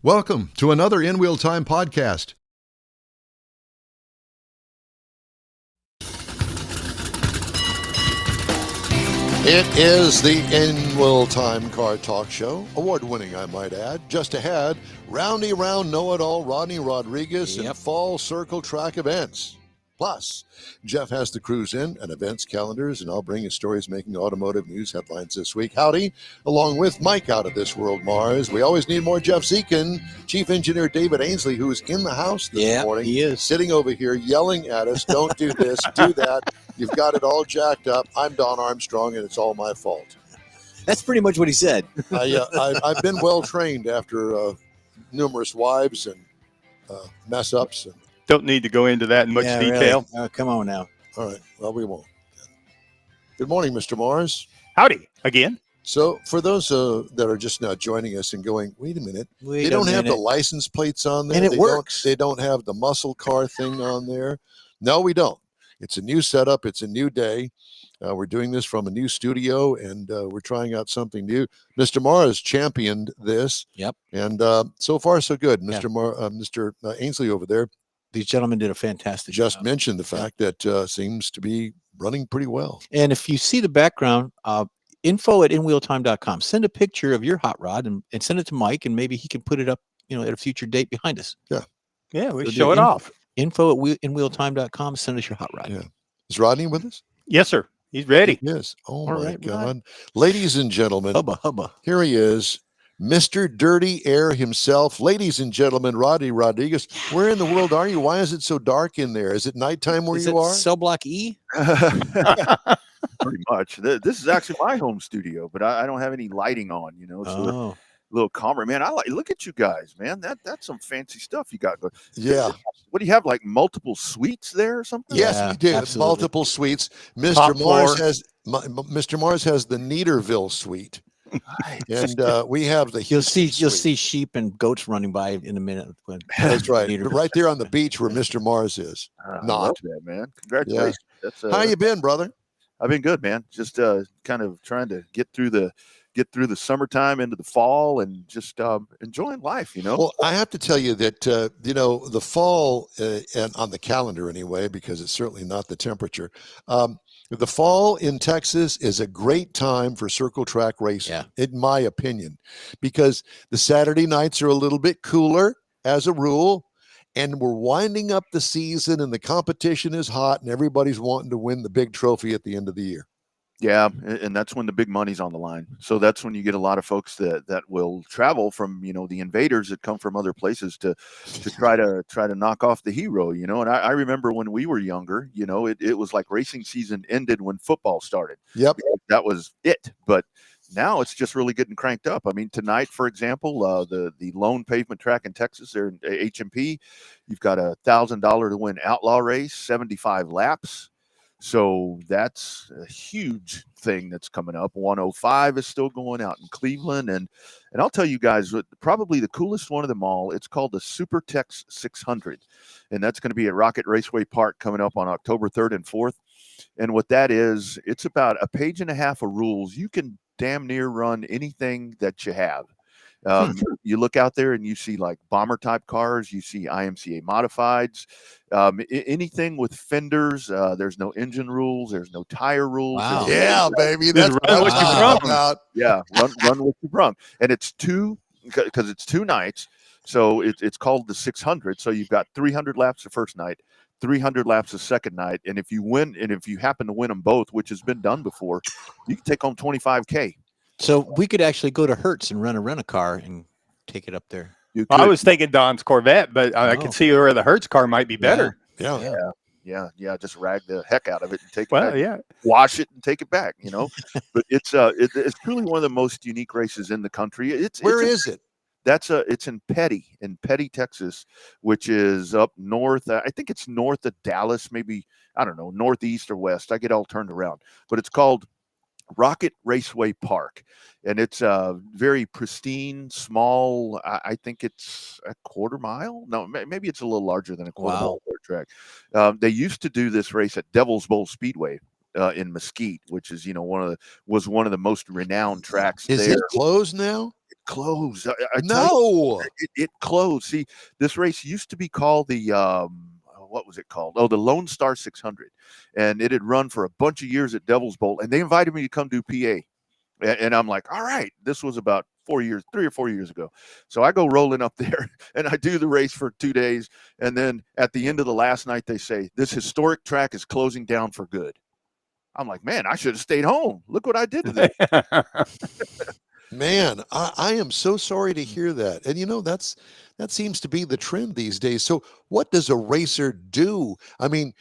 Welcome to another InWheelTime podcast. It is the InWheelTime Car Talk Show, award-winning, I might add. Just ahead, roundy round know-it-all Rodney Rodriguez and fall circle track events. Plus, Jeff has the cruise in and events calendars, and I'll bring you stories making automotive news headlines this week. Howdy, along with Mike out of this world, Mars. We always need more Jeff Zekin. Chief Engineer David Ainsley, who is in the house this morning. He is. Sitting over here yelling at us, don't do this, do that. You've got it all jacked up. I'm Don Armstrong, and it's all my fault. That's pretty much what he said. I've been well-trained after numerous wives and mess-ups and don't need to go into that in much detail. Really? Come on now. All right. Well, we won't. Good morning, Mr. Mars. Howdy again. So for those that are just now joining us and going, wait a minute, they don't have the license plates on there. And it works. They don't have the muscle car thing on there. No, we don't. It's a new setup. It's a new day. We're doing this from a new studio, and we're trying out something new. Mr. Mars championed this. Yep. And so far, so good. Mr. Ainsley over there. These gentlemen did a fantastic job. Just mentioned the fact that seems to be running pretty well. And if you see the background, info@InWheelTime.com. Send a picture of your hot rod and send it to Mike, and maybe he can put it up, at a future date behind us. Yeah, we show it off. Info@InWheelTime.com. Send us your hot rod. Yeah. Is Rodney with us? Yes, sir. He's ready. Yes. Oh, All my right, God. Rod. Ladies and gentlemen, Hubba. here he is, Mr. Dirty Air himself. Ladies and gentlemen, Rodney Rodriguez. Where in the world are you? Why is it so dark in there? Is it nighttime where you are? Cell block E? Pretty much. This is actually my home studio, but I don't have any lighting on, so a little calmer. Man, look at you guys, man. That's some fancy stuff you got going. Yeah. What do you have, like multiple suites there or something? Yes, Yeah, we did. absolutely. Multiple suites. Top Mr. Mars has the Neaterville suite. And we have the You'll Houston see suite. sheep and goats running by in a minute. That's right. Right there on the beach where Mr. Mars is. I love that, man. Congratulations. That's How you been, brother? I've been good, man. Just kind of trying to get through the summertime into the fall and just enjoying life, Well, I have to tell you that, the fall, and on the calendar anyway, because it's certainly not the temperature, the fall in Texas is a great time for circle track racing, in my opinion, because the Saturday nights are a little bit cooler as a rule, and we're winding up the season and the competition is hot and everybody's wanting to win the big trophy at the end of the year. Yeah, and that's when the big money's on the line. So that's when you get a lot of folks that will travel from, the invaders that come from other places to try to knock off the hero, And I remember when we were younger, it was like racing season ended when football started. Yep. That was it. But now it's just really getting cranked up. I mean, tonight, for example, the lone pavement track in Texas, there in HMP, you've got $1,000 to win outlaw race, 75 laps. So that's a huge thing that's coming up. 105 is still going out in Cleveland. And I'll tell you guys, probably the coolest one of them all, it's called the SuperTex 600. And that's going to be at Rocket Raceway Park coming up on October 3rd and 4th. And what that is, it's about a page and a half of rules. You can damn near run anything that you have. You look out there and you see like bomber type cars, you see IMCA modifieds, anything with fenders. There's no engine rules. There's no tire rules. Wow. Yeah, baby. That's what what you brung. about. Yeah. Run what you brung. And it's because it's 2 nights. So it's called the 600. So you've got 300 laps the first night, 300 laps the second night. And if you win, and if you happen to win them both, which has been done before, you can take home $25K. So we could actually go to Hertz and rent a car and take it up there. I was thinking Don's Corvette, but I can see where the Hertz car might be better. Yeah. Just rag the heck out of it and take it Well, back. yeah. Wash it and take it back, But it's truly one of the most unique races in the country. Where is it? It's in Petty, Texas, which is up north. I think it's north of Dallas, maybe, I don't know, northeast or west. I get all turned around, but it's called Rocket Raceway Park, and it's very pristine, small. I think it's a quarter mile. No, maybe it's a little larger than a quarter mile track. They used to do this race at Devil's Bowl Speedway in Mesquite, which is one of the most renowned tracks. Is it closed now? closed. I tell you, No. it closed. See, this race used to be called the what was it called? Oh, the Lone Star 600, and it had run for a bunch of years at Devil's Bowl, and they invited me to come do PA, and I'm like, all right. This was about 3 or 4 years ago. So I go rolling up there, and I do the race for 2 days, and then at the end of the last night, they say this historic track is closing down for good. I'm like, man, I should have stayed home. Look what I did to this. Man, I am so sorry to hear that. And that seems to be the trend these days. So what does a racer do? I mean,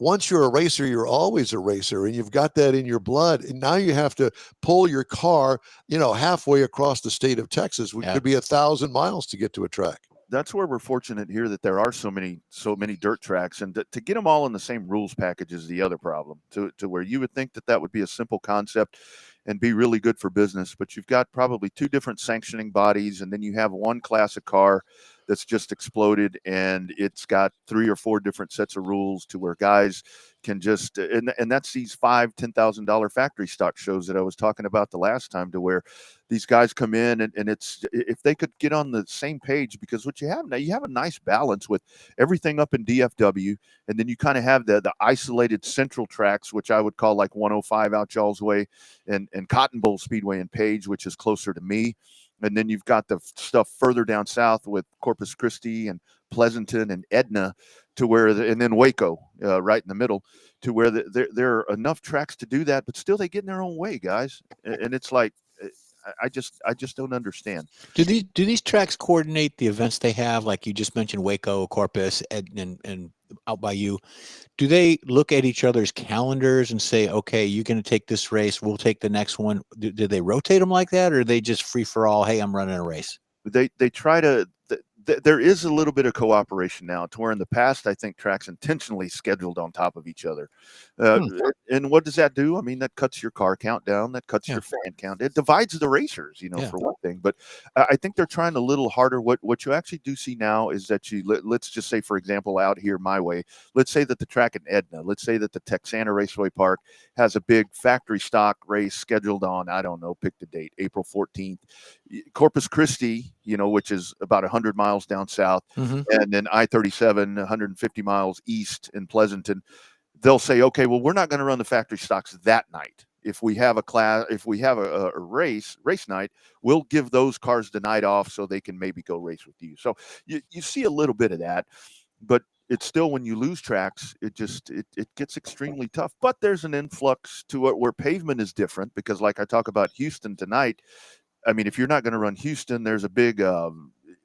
once you're a racer, you're always a racer, and you've got that in your blood. And now you have to pull your car, halfway across the state of Texas, which could be 1,000 miles to get to a track. That's where we're fortunate here that there are so many dirt tracks, and to get them all in the same rules package is the other problem. To where you would think that would be a simple concept and be really good for business, but you've got probably 2 different sanctioning bodies, and then you have one class of car that's just exploded, and it's got 3 or 4 different sets of rules to where guys can just and that's these $5,000-$10,000 factory stock shows that I was talking about the last time, to where these guys come in and it's, if they could get on the same page, because what you have now, you have a nice balance with everything up in DFW, and then you kind of have the isolated central tracks, which I would call like 105 out y'all's way, and Cotton Bowl Speedway in Page, which is closer to me. And then you've got the stuff further down south with Corpus Christi and Pleasanton and Edna, to where and then Waco right in the middle, to where there are enough tracks to do that, but still they get in their own way, guys. And it's like, I just don't understand. Do these tracks coordinate the events they have? Like you just mentioned, Waco, Corpus, and out by you. Do they look at each other's calendars and say, okay, you're going to take this race, we'll take the next one? Do they rotate them like that, or are they just free for all? Hey, I'm running a race. They try to. There is a little bit of cooperation now, to where in the past I think tracks intentionally scheduled on top of each other. And what does that do? I mean, that cuts your car count down, that cuts your fan count. It divides the racers, for one thing. But I think they're trying a little harder. What you actually do see now is that let's just say, for example, out here my way, let's say that the track in Edna, let's say that the Texana Raceway Park has a big factory stock race scheduled on, I don't know, pick the date, April 14th. Corpus Christi, which is about 100 miles down south, and then I-37, 150 miles east in Pleasanton, they'll say, okay, well, we're not going to run the factory stocks that night. If we have a race night, we'll give those cars the night off so they can maybe go race with you. So you see a little bit of that, but it's still, when you lose tracks, it gets extremely tough. But there's an influx to it where pavement is different, because like I talk about Houston tonight, I mean, if you're not going to run Houston, there's a big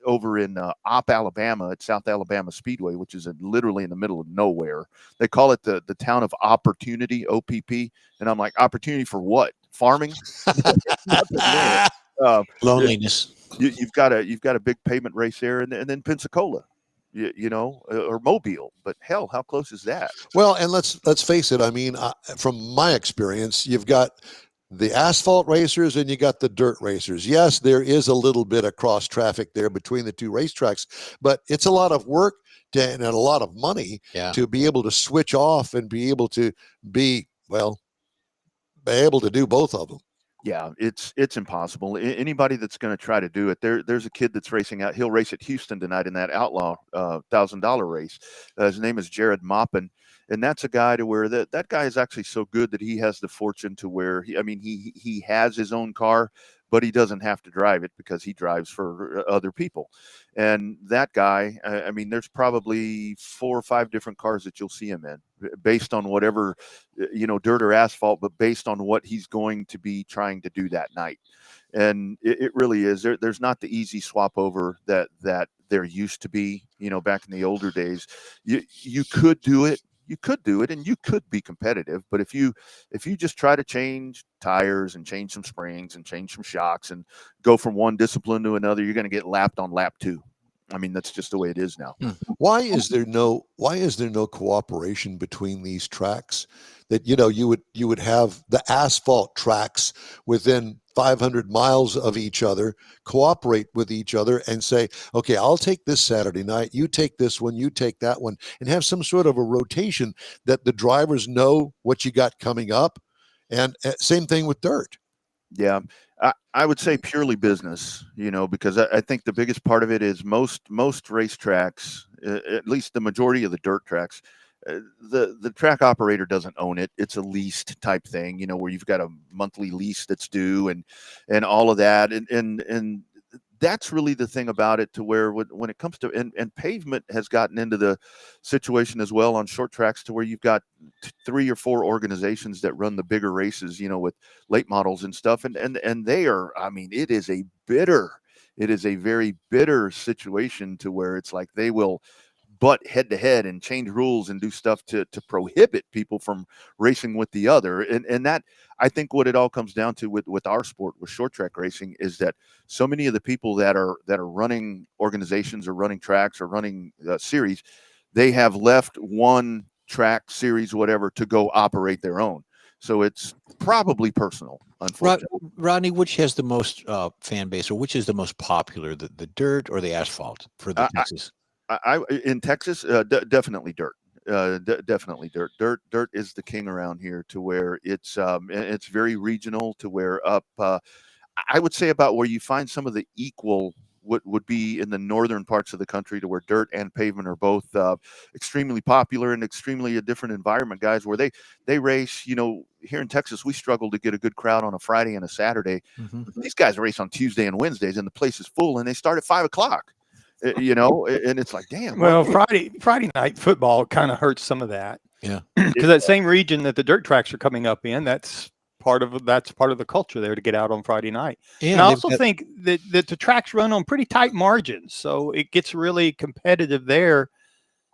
over in Opp, Alabama, at South Alabama Speedway, which is literally in the middle of nowhere. They call it the town of Opportunity, OPP. And I'm like, opportunity for what? Farming? Loneliness. You've got a big pavement race there, and then Pensacola, or Mobile. But hell, how close is that? Well, and let's face it. I mean, from my experience, you've got the asphalt racers and you got the dirt racers. Yes, there is a little bit of cross traffic there between the 2 racetracks, but it's a lot of work and a lot of money to be able to switch off and be able to be able to do both of them. Yeah, it's impossible. Anybody that's going to try to do it, there's a kid that's racing out. He'll race at Houston tonight in that outlaw $1,000 race. His name is Jared Maupin, and that's a guy to where that guy is actually so good that he has the fortune to where he has his own car, but he doesn't have to drive it because he drives for other people. And that guy, I mean, there's probably 4 or 5 different cars that you'll see him in, based on whatever, dirt or asphalt, but based on what he's going to be trying to do that night. And it really is. There's not the easy swap over that there used to be, back in the older days. You could do it. You could do it and you could be competitive. But if you just try to change tires and change some springs and change some shocks and go from one discipline to another, you're going to get lapped on lap 2. I mean, that's just the way it is now. Why is there no cooperation between these tracks? That you would have the asphalt tracks within 500 miles of each other, cooperate with each other and say, okay, I'll take this Saturday night, you take this one, you take that one, and have some sort of a rotation that the drivers know what you got coming up. And same thing with dirt. Yeah, I would say purely business, because I think the biggest part of it is most racetracks, at least the majority of the dirt tracks, the track operator doesn't own it. It's a leased type thing, where you've got a monthly lease that's due and all of that, and that's really the thing about it, to where when it comes to and pavement has gotten into the situation as well on short tracks, to where you've got 3 or 4 organizations that run the bigger races, with late models and stuff, and they are, I mean, it is a very bitter situation, to where it's like they will butt head to head and change rules and do stuff to prohibit people from racing with the other. And that, I think, what it all comes down to with our sport, with short track racing, is that so many of the people that are running organizations or running tracks or running series, they have left one track, series, whatever, to go operate their own. So it's probably personal, unfortunately. Rodney, which has the most fan base, or which is the most popular, the dirt or the asphalt for the Texas? In Texas, definitely dirt. Definitely dirt. Dirt is the king around here, to where it's very regional, to where I would say about where you find some of the equal would be in the northern parts of the country, to where dirt and pavement are both extremely popular and extremely a different environment, guys, where they race. Here in Texas, we struggle to get a good crowd on a Friday and a Saturday. Mm-hmm. These guys race on Tuesday and Wednesdays, and the place is full, and they start at 5 o'clock. And it's like, damn. Well, Friday night football kind of hurts some of that. Yeah, because that same region that the dirt tracks are coming up in, that's part of the culture there, to get out on Friday night. Yeah, and I also think that the tracks run on pretty tight margins, so it gets really competitive there.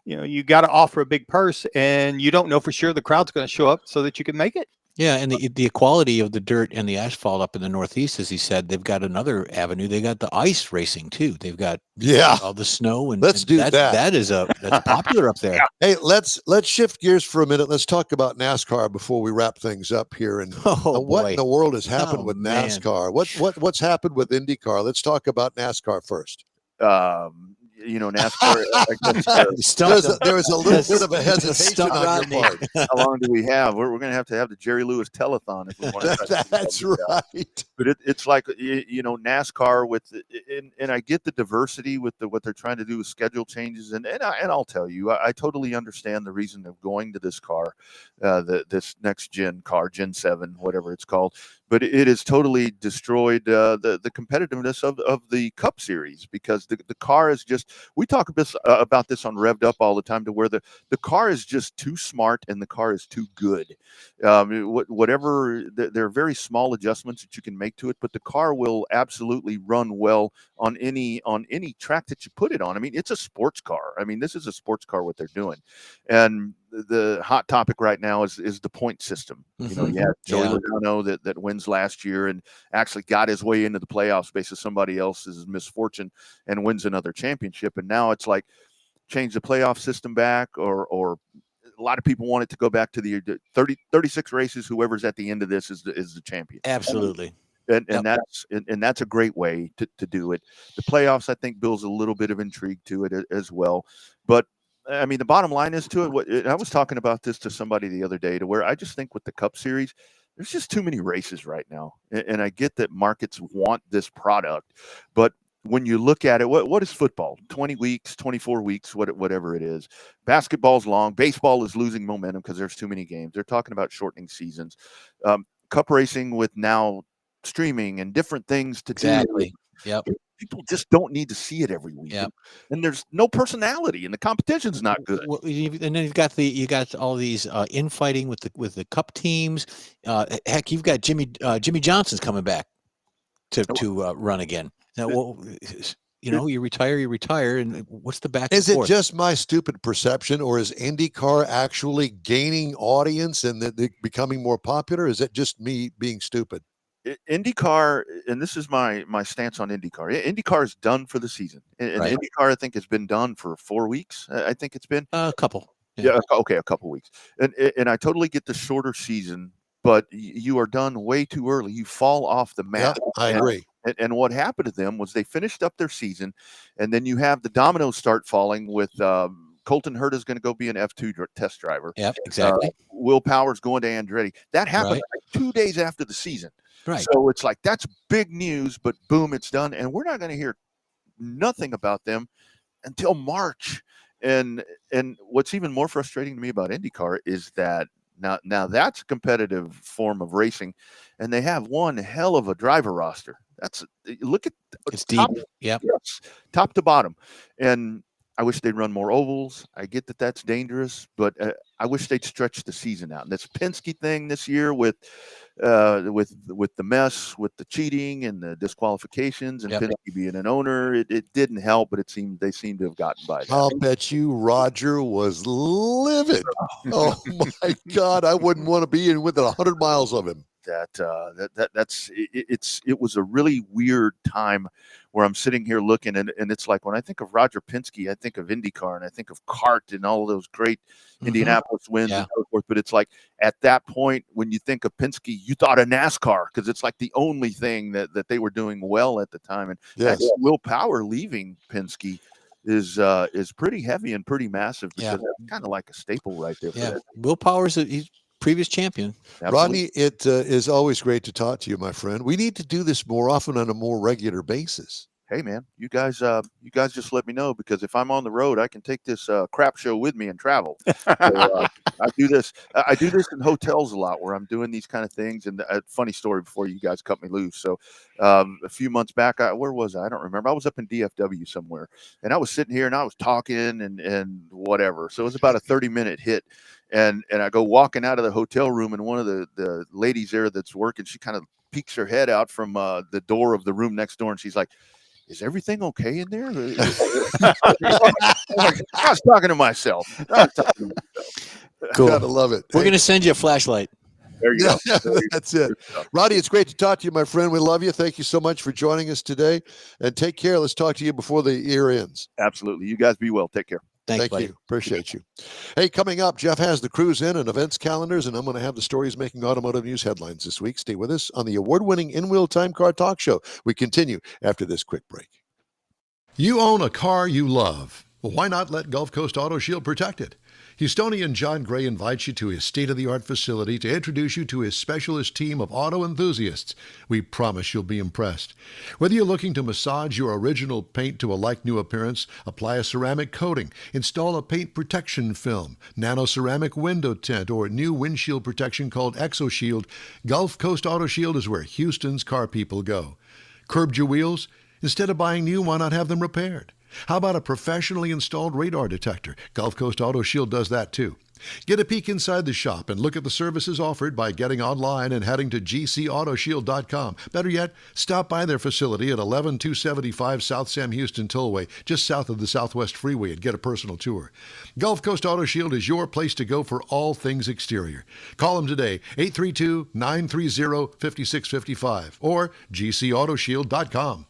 You got to offer a big purse, and you don't know for sure the crowd's going to show up so that you can make it. Yeah, and the equality of the dirt and the asphalt up in the Northeast, as he said, they've got another avenue. They got the ice racing too. They've got all the snow, and let's do that. That's popular up there. Hey, let's shift gears for a minute. Let's talk about NASCAR before we wrap things up here. And what in the world has happened with NASCAR? What's happened with IndyCar? Let's talk about NASCAR first. NASCAR, I guess, there was a little bit of a hesitation on your part. How long do we have? We're going to have the Jerry Lewis telethon if we want to. That's right. But it's like, NASCAR and I get the diversity with what they're trying to do with schedule changes, and I'll tell you, I totally understand the reason of going to this car, this next gen car, Gen 7, whatever it's called. But it has totally destroyed the competitiveness of the Cup Series, because the car is just, we talk about this on Revved Up all the time, to where the car is just too smart and the car is too good. Whatever, there are very small adjustments that you can make to it, but the car will absolutely run well on any track that you put it on. I mean, it's a sports car. I mean, this is a sports car, what they're doing. And the hot topic right now is the point system. Mm-hmm. You had Joey Logano that wins last year and actually got his way into the playoffs based on somebody else's misfortune and wins another championship. And now it's like, change the playoff system back, or a lot of people want it to go back to the 36 races. Whoever's at the end of this is the champion. Absolutely. And that's a great way to do it. The playoffs, I think, builds a little bit of intrigue to it as well. But I mean, the bottom line is to it. I was talking about this to somebody the other day, to where I just think with the Cup Series, there's just too many races right now. And I get that markets want this product, but when you look at it, what is football? 20 weeks, 24 weeks, whatever it is. Basketball's long. Baseball is losing momentum because there's too many games. They're talking about shortening seasons. Cup racing with now streaming and different things to do. Exactly. Yep. People just don't need to see it every week. Yep. And there's no personality, and the competition's not good. Well, and then you got all these infighting with the Cup teams. Heck, you've got Jimmy Johnson's coming back to run again. Now, you retire, and what's the back? Is it just my stupid perception, or is IndyCar actually gaining audience and they're becoming more popular? Is it just me being stupid? IndyCar, and this is my stance on IndyCar. IndyCar is done for the season, and right. IndyCar, I think, has been done for 4 weeks. I think it's been a couple. Yeah, okay, a couple weeks, and I totally get the shorter season, but you are done way too early. You fall off the map. Yeah, I agree. And what happened to them was they finished up their season, and then you have the dominoes start falling with Colton Herta is going to go be an F2 test driver. Yep, exactly. Will Power's going to Andretti. That happened. Right. 2 days after the season. Right. So it's like that's big news, but boom, it's done, and we're not going to hear nothing about them until March. And what's even more frustrating to me about IndyCar is that now that's a competitive form of racing, and they have one hell of a driver roster. That's look at It's top, deep. Yep. yes, top to bottom. And I wish they'd run more ovals. I get that that's dangerous, but I wish they'd stretch the season out. And this Penske thing this year with the mess with the cheating and the disqualifications and Yep. Penske being an owner, it didn't help, but they seem to have gotten by that. I'll bet you Roger was livid. Oh my God, I wouldn't want to be in within 100 miles of him. It was a really weird time where I'm sitting here looking, and it's like when I think of Roger Penske, I think of IndyCar and I think of CART and all of those great Indianapolis wins and so forth. But it's like at that point when you think of Penske, you thought of NASCAR because it's like the only thing that they were doing well at the time. And Will Power leaving Penske is pretty heavy and pretty massive because that's kind of like a staple right there. Yeah, Will Power's he's previous champion. Absolutely. Rodney, it is always great to talk to you, my friend. We need to do this more often on a more regular basis. Hey man, you guys just let me know, because if I'm on the road, I can take this crap show with me and travel. So, I do this in hotels a lot where I'm doing these kind of things. And a funny story before you guys cut me loose. So a few months back, where was I? I don't remember. I was up in DFW somewhere, and I was sitting here and I was talking and whatever. So it was about a 30-minute hit. And I go walking out of the hotel room, and one of the ladies there that's working, she kind of peeks her head out from the door of the room next door, and she's like, "Is everything okay in there?" I was talking to myself. Cool. Gotta love it. We're going to send you a flashlight. There you go. That's it. Rodney, it's great to talk to you, my friend. We love you. Thank you so much for joining us today. And take care. Let's talk to you before the year ends. Absolutely. You guys be well. Take care. Thank you. Appreciate you. Hey, coming up, Jeff has the cruise in and events calendars, and I'm going to have the stories making automotive news headlines this week. Stay with us on the award-winning InWheelTime Car Talk Show. We continue after this quick break. You own a car you love. Well, why not let Gulf Coast Auto Shield protect it? Houstonian John Gray invites you to his state-of-the-art facility to introduce you to his specialist team of auto enthusiasts. We promise you'll be impressed. Whether you're looking to massage your original paint to a like-new appearance, apply a ceramic coating, install a paint protection film, nano-ceramic window tint, or new windshield protection called ExoShield, Gulf Coast Auto Shield is where Houston's car people go. Curbed your wheels? Instead of buying new, why not have them repaired? How about a professionally installed radar detector? Gulf Coast Auto Shield does that too. Get a peek inside the shop and look at the services offered by getting online and heading to gcautoshield.com. Better yet, stop by their facility at 11275 South Sam Houston Tollway, just south of the Southwest Freeway, and get a personal tour. Gulf Coast Auto Shield is your place to go for all things exterior. Call them today, 832-930-5655 or gcautoshield.com.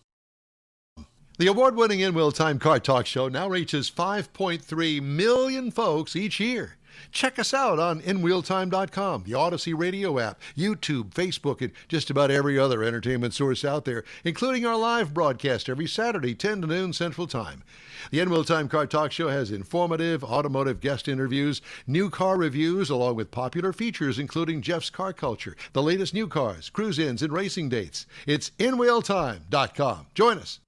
The award-winning InWheelTime Car Talk Show now reaches 5.3 million folks each year. Check us out on InWheelTime.com, the Odyssey radio app, YouTube, Facebook, and just about every other entertainment source out there, including our live broadcast every Saturday, 10 to noon Central Time. The InWheelTime Car Talk Show has informative automotive guest interviews, new car reviews, along with popular features including Jeff's Car Culture, the latest new cars, cruise-ins, and racing dates. It's InWheelTime.com. Join us.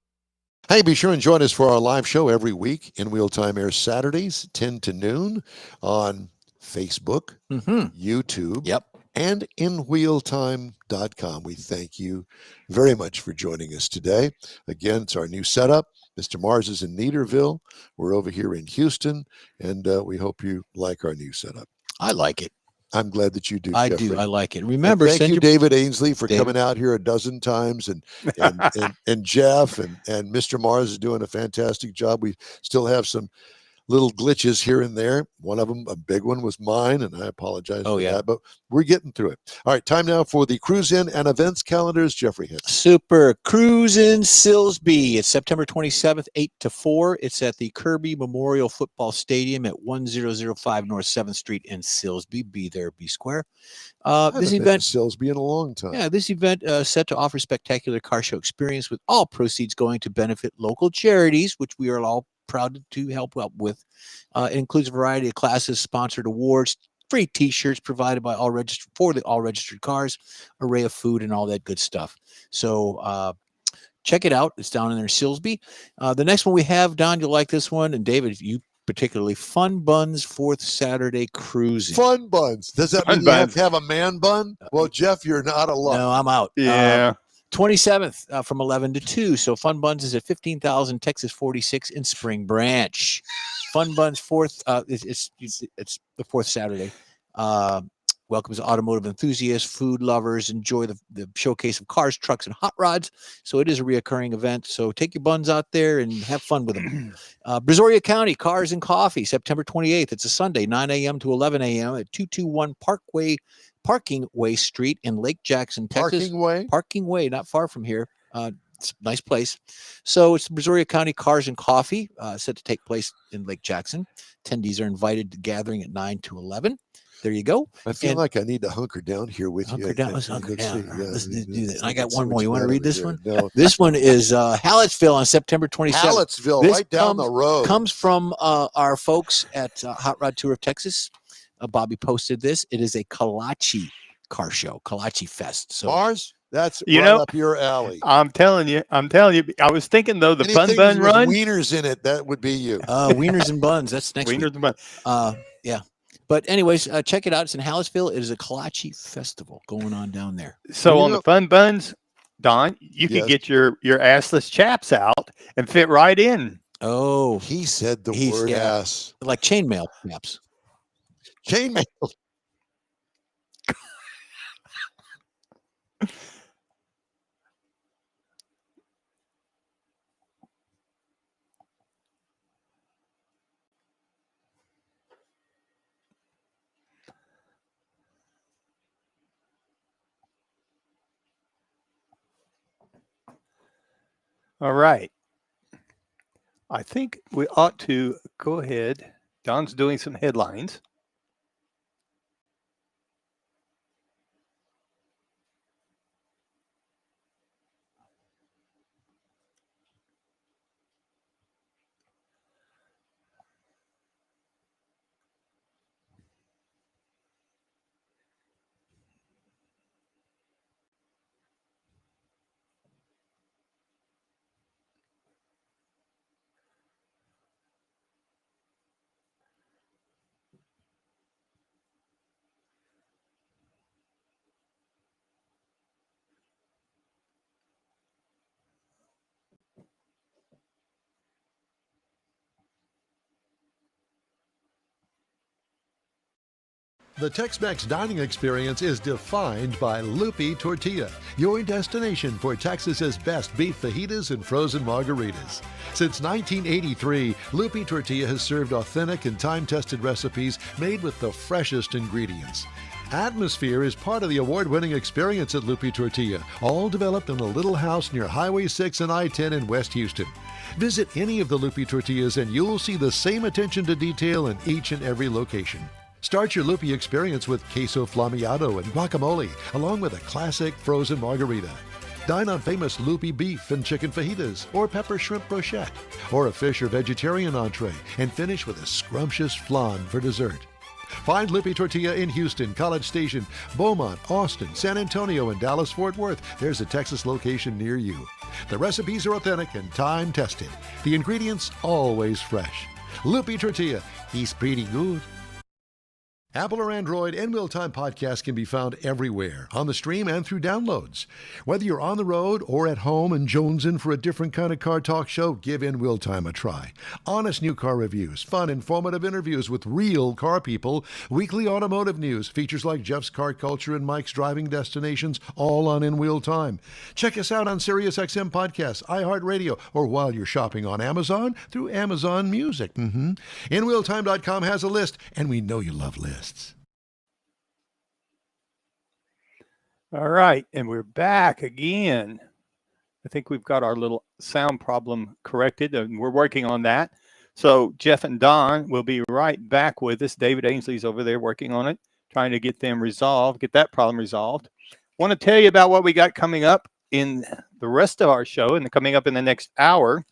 Hey, be sure and join us for our live show every week. InWheelTime airs Saturdays, 10 to noon on Facebook, YouTube, and InWheelTime.com. We thank you very much for joining us today. Again, it's our new setup. Mr. Mars is in Neederville. We're over here in Houston, and we hope you like our new setup. I like it. I'm glad that you do. I Jeffrey. do. I like it. Remember, and thank you, David Ainsley, for David. coming out here a dozen times, and Jeff and Mr. Mars is doing a fantastic job. We still have some little glitches here and there. One of them, a big one, was mine, and I apologize for that, but we're getting through it. All right, time now for the Cruise In and Events calendars. Jeffrey Hinton. Super Cruise in Silsbee. It's September 27th, 8 to 4. It's at the Kirby Memorial Football Stadium at 1005 North 7th Street in Silsbee. Be there, be square. This event, Silsbee in a long time. Yeah, this event set to offer spectacular car show experience with all proceeds going to benefit local charities, which we are all proud to help out with. It includes a variety of classes, sponsored awards, free T-shirts provided by all registered cars, array of food, and all that good stuff. So check it out. It's down in there, Silsby. The next one we have, Don, you'll like this one, and David, you particularly, Fun Buns 4th Saturday Cruising. Fun Buns. Does that mean you have to have a man bun? Well, Jeff, you're not alone. No, I'm out. Yeah. 27th from 11 to 2. So Fun Buns is at 15,000 Texas 46 in Spring Branch. Fun Buns 4th. It's the 4th Saturday. Welcomes automotive enthusiasts, food lovers. Enjoy the showcase of cars, trucks, and hot rods. So it is a reoccurring event. So take your buns out there and have fun with them. Brazoria County Cars and Coffee, September 28th. It's a Sunday, 9 a.m. to 11 a.m. at 221 Parking Way Street in Lake Jackson, Texas. Parking Way, not far from here. It's a nice place. So it's the Brazoria County Cars and Coffee, set to take place in Lake Jackson. Attendees are invited to gathering at 9 to 11. There you go. I feel like I need to hunker down here with you. Let's hunker down. Let's do that. I got one more. much You want to better read this here. one? No. This one is Hallettsville on September 27th. Hallettsville, This right down the road. Comes from our folks at Hot Rod Tour of Texas. Bobby posted this. It is a Kalachi car show, Kalachi Fest. So Mars, that's You right know, up your alley. I'm telling you. I was thinking though, the Anything Fun Bun with Run. wieners in it, that would be you. wieners and buns. That's next week. Wieners and Bun. Yeah. But anyways, check it out. It's in Hallettsville. It is a Kalachi festival going on down there. So Well, on you the Fun Buns, Don, you Yes. can get your assless chaps out and fit right in. Oh, He said the He's- word yeah. ass. like chainmail chaps. Chainmail. All right. I think we ought to go ahead. Don's doing some headlines. The Tex-Mex dining experience is defined by Lupi Tortilla, your destination for Texas's best beef fajitas and frozen margaritas. Since 1983, Lupi Tortilla has served authentic and time-tested recipes made with the freshest ingredients. Atmosphere is part of the award-winning experience at Lupi Tortilla, all developed in a little house near Highway 6 and I-10 in West Houston. Visit any of the Lupi Tortillas and you'll see the same attention to detail in each and every location. Start your Lupi experience with queso flammeado and guacamole, along with a classic frozen margarita. Dine on famous Lupi beef and chicken fajitas, or pepper shrimp brochette, or a fish or vegetarian entree, and finish with a scrumptious flan for dessert. Find Lupi Tortilla in Houston, College Station, Beaumont, Austin, San Antonio, and Dallas-Fort Worth. There's a Texas location near you. The recipes are authentic and time-tested. The ingredients always fresh. Lupi Tortilla, he's pretty good. Apple or Android, InWheelTime podcast can be found everywhere, on the stream and through downloads. Whether you're on the road or at home and jonesing for a different kind of car talk show, give InWheelTime a try. Honest new car reviews, fun, informative interviews with real car people, weekly automotive news, features like Jeff's Car Culture and Mike's Driving Destinations, all on InWheelTime. Check us out on SiriusXM Podcasts, iHeartRadio, or while you're shopping on Amazon, through Amazon Music. InWheelTime.com has a list, and we know you love lists. All right, and we're back again. I think we've got our little sound problem corrected, and we're working on that. So Jeff and Don will be right back with us. David Ainsley's over there working on it, trying to get them resolved, get that problem resolved. Want to tell you about what we got coming up in the rest of our show and coming up in the next hour.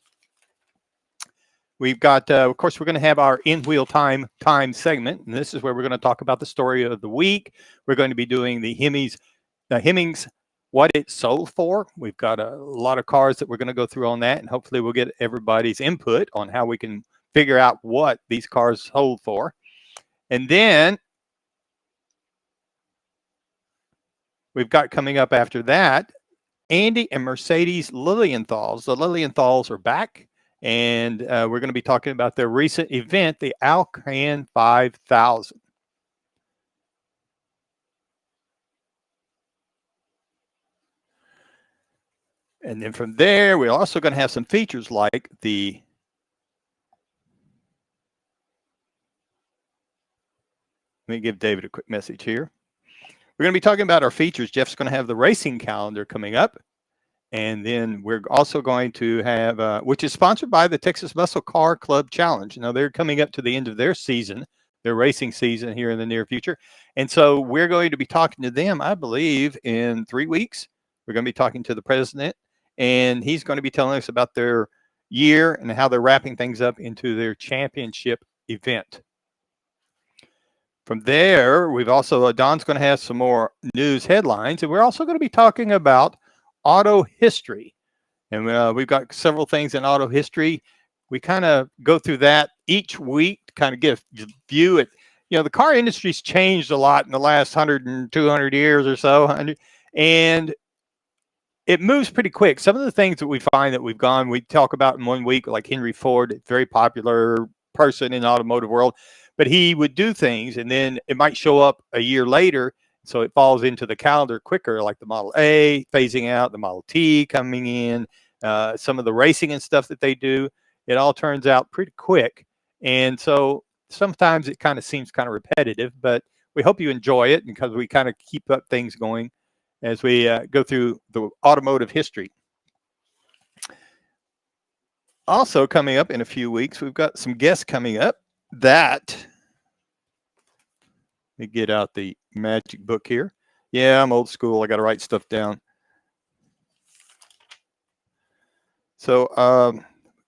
we've got, of course, we're going to have our InWheelTime segment, and this is where we're going to talk about the story of the week. We're going to be doing the Hemmings, what it sold for. We've got a lot of cars that we're going to go through on that, and hopefully we'll get everybody's input on how we can figure out what these cars sold for. And then we've got coming up after that, Andy and Mercedes Lilienthals. The Lilienthals are back, and we're going to be talking about their recent event, the Alcan 5000. And then from there, we're also going to have some features like the let me give David a quick message here. We're going to be talking about our features. Jeff's going to have the racing calendar coming up. And then we're also going to have, which is sponsored by the Texas Muscle Car Club Challenge. Now, they're coming up to the end of their season, their racing season here in the near future. And so we're going to be talking to them, I believe, in 3 weeks. We're going to be talking to the president, and he's going to be telling us about their year and how they're wrapping things up into their championship event. From there, we've also, Don's going to have some more news headlines, and we're also going to be talking about auto history. And we've got several things in auto history. We kind of go through that each week to kind of get a view at, the car industry's changed a lot in the last 100 and 200 years or so. And it moves pretty quick. Some of the things that we find that we talk about in 1 week, like Henry Ford, very popular person in the automotive world, but he would do things and then it might show up a year later. So it falls into the calendar quicker, like the Model A phasing out, the Model T coming in, some of the racing and stuff that they do. It all turns out pretty quick. And so sometimes it kind of seems kind of repetitive, but we hope you enjoy it because we kind of keep up things going as we go through the automotive history. Also coming up in a few weeks, we've got some guests coming up that, let me get out the magic book here. Yeah, I'm old school. I got to write stuff down. So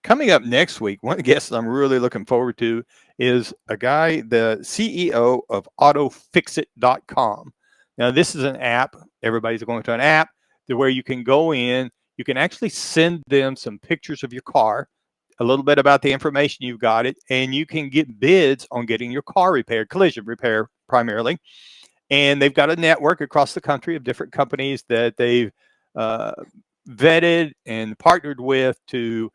coming up next week, one of the guests I'm really looking forward to is a guy, the CEO of AutoFixit.com. Now, this is an app. Everybody's going to an app where you can go in. You can actually send them some pictures of your car, a little bit about the information you've got it, and you can get bids on getting your car repaired, collision repair primarily. And they've got a network across the country of different companies that they've vetted and partnered with to,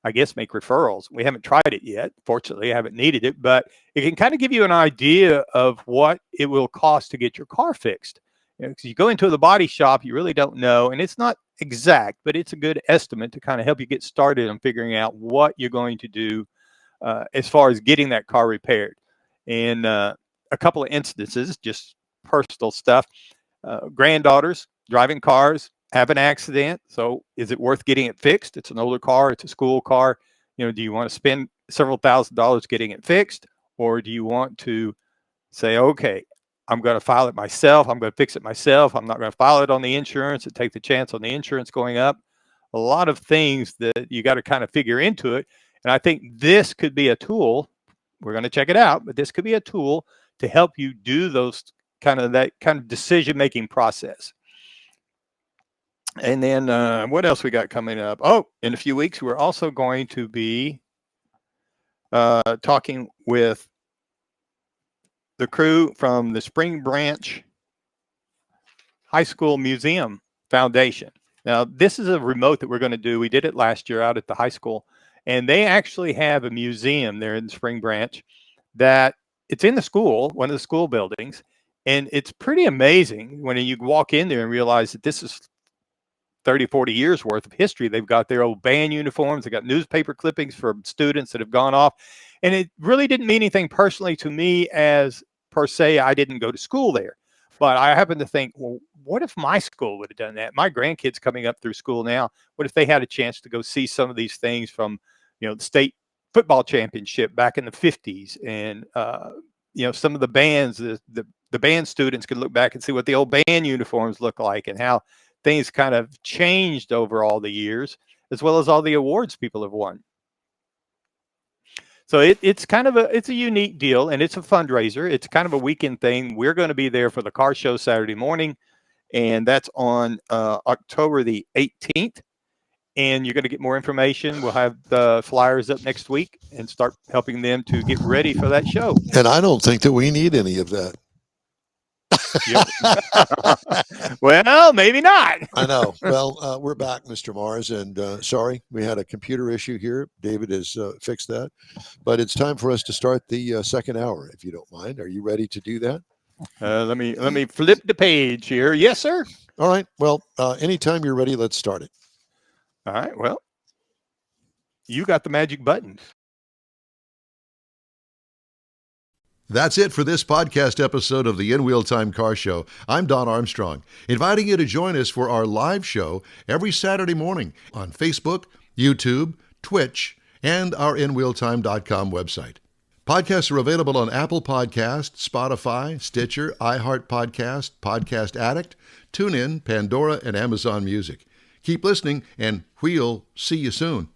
I guess, make referrals. We haven't tried it yet. Fortunately, I haven't needed it, but it can kind of give you an idea of what it will cost to get your car fixed. Because you go into the body shop, you really don't know, and it's not exact, but it's a good estimate to kind of help you get started on figuring out what you're going to do as far as getting that car repaired. And a couple of instances, just personal stuff. Granddaughters driving cars have an accident. So is it worth getting it fixed? It's an older car. It's a school car. Do you want to spend several $1,000s getting it fixed? Or do you want to say, okay, I'm going to file it myself. I'm going to fix it myself. I'm not going to file it on the insurance and take the chance on the insurance going up. A lot of things that you got to kind of figure into it. And I think this could be a tool. We're going to check it out, but this could be a tool to help you do that kind of decision-making process. And then what else we got coming up? Oh, in a few weeks, we're also going to be talking with the crew from the Spring Branch High School Museum Foundation. Now, this is a remote that we're going to do. We did it last year out at the high school, and they actually have a museum there in Spring Branch that it's in the school, one of the school buildings, and it's pretty amazing when you walk in there and realize that this is 30, 40 years worth of history. They've got their old band uniforms. They got newspaper clippings from students that have gone off. And it really didn't mean anything personally to me as per se, I didn't go to school there. But I happen to think, well, what if my school would have done that? My grandkids coming up through school now, what if they had a chance to go see some of these things from, the state football championship back in the 50s? And, some of the bands, the band students could look back and see what the old band uniforms look like and how things kind of changed over all the years, as well as all the awards people have won. So it's kind of it's a unique deal, and it's a fundraiser. It's kind of a weekend thing. We're going to be there for the car show Saturday morning, and that's on October the 18th. And you're going to get more information. We'll have the flyers up next week and start helping them to get ready for that show. And I don't think that we need any of that. Well, maybe not. I know. Well, we're back, Mr. Mars, and sorry, we had a computer issue here. David has fixed that, but it's time for us to start the second hour, if you don't mind. Are you ready to do that? Let me flip the page here. Yes, sir. All right. Well, anytime you're ready, let's start it. All right. Well, you got the magic buttons. That's it for this podcast episode of the InWheelTime Car Show. I'm Don Armstrong, inviting you to join us for our live show every Saturday morning on Facebook, YouTube, Twitch, and our InWheelTime.com website. Podcasts are available on Apple Podcasts, Spotify, Stitcher, iHeart Podcast, Podcast Addict, TuneIn, Pandora, and Amazon Music. Keep listening, and we'll see you soon.